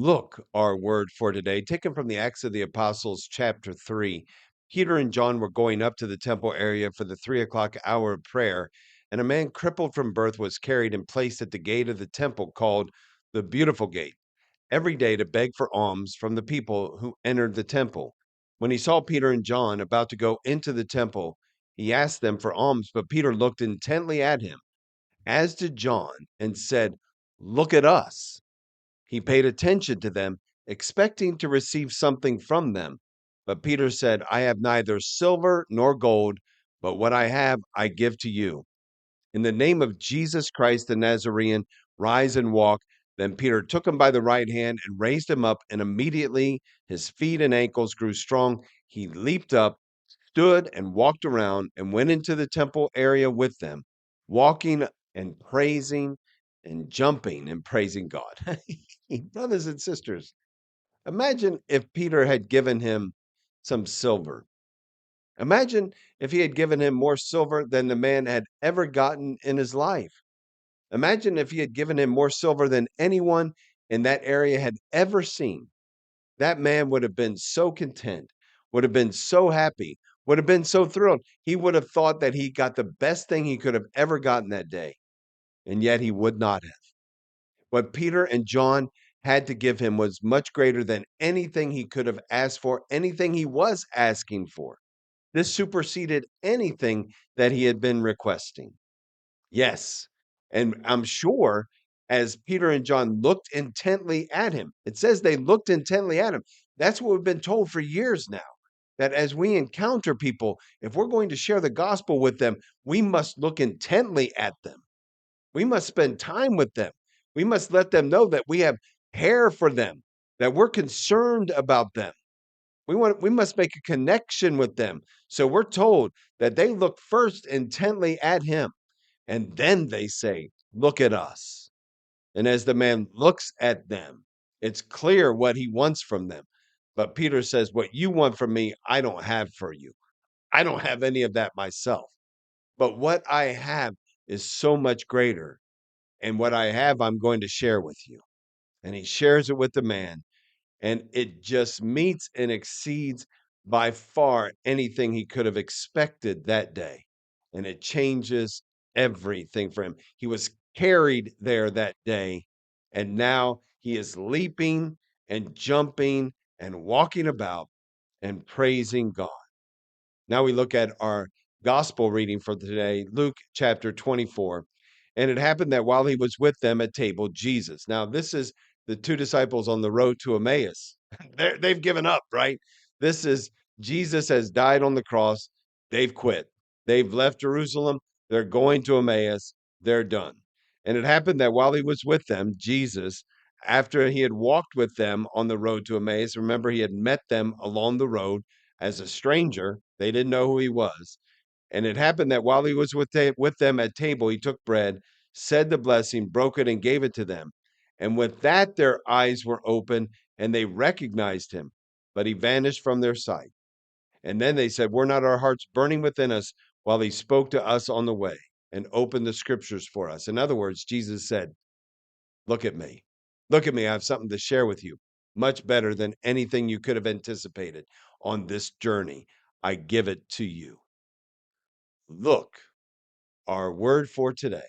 Look, our word for today, taken from the Acts of the Apostles, chapter 3. Peter and John were going up to the temple area for the 3 o'clock hour of prayer, and a man crippled from birth was carried and placed at the gate of the temple called the Beautiful Gate every day to beg for alms from the people who entered the temple. When he saw Peter and John about to go into the temple, he asked them for alms, but Peter looked intently at him, as did John, and said, "Look at us." He paid attention to them, expecting to receive something from them. But Peter said, "I have neither silver nor gold, but what I have I give to you. In the name of Jesus Christ the Nazarene, rise and walk." Then Peter took him by the right hand and raised him up, and immediately his feet and ankles grew strong. He leaped up, stood, and walked around, and went into the temple area with them, walking and praising and jumping and praising God. Brothers and sisters, imagine if Peter had given him some silver. Imagine if he had given him more silver than the man had ever gotten in his life. Imagine if he had given him more silver than anyone in that area had ever seen. That man would have been so content, would have been so happy, would have been so thrilled. He would have thought that he got the best thing he could have ever gotten that day, and yet he would not have. What Peter and John had to give him was much greater than anything he could have asked for, anything he was asking for. This superseded anything that he had been requesting. Yes. And I'm sure as Peter and John looked intently at him, it says they looked intently at him. That's what we've been told for years now. That as we encounter people, if we're going to share the gospel with them, we must look intently at them. We must spend time with them. We must let them know that we have care for them, that we're concerned about them. We must make a connection with them. So we're told that they look first intently at him, and then they say, "Look at us." And as the man looks at them, it's clear what he wants from them. But Peter says, "What you want from me, I don't have for you. I don't have any of that myself. But what I have is so much greater. And what I have, I'm going to share with you." And he shares it with the man, and it just meets and exceeds by far anything he could have expected that day. And it changes everything for him. He was carried there that day, and now he is leaping and jumping and walking about and praising God. Now we look at our gospel reading for today, Luke chapter 24. And it happened that while he was with them at table, Jesus. Now, this is the two disciples on the road to Emmaus. They've given up, right? This is Jesus has died on the cross. They've quit. They've left Jerusalem. They're going to Emmaus. They're done. And it happened that while he was with them, Jesus, after he had walked with them on the road to Emmaus, remember he had met them along the road as a stranger. They didn't know who he was. And it happened that while he was with them at table, he took bread, said the blessing, broke it, and gave it to them. And with that, their eyes were open and they recognized him, but he vanished from their sight. And then they said, "Were not our hearts burning within us while he spoke to us on the way and opened the scriptures for us?" In other words, Jesus said, "Look at me. Look at me. I have something to share with you, much better than anything you could have anticipated on this journey. I give it to you." Look, our word for today.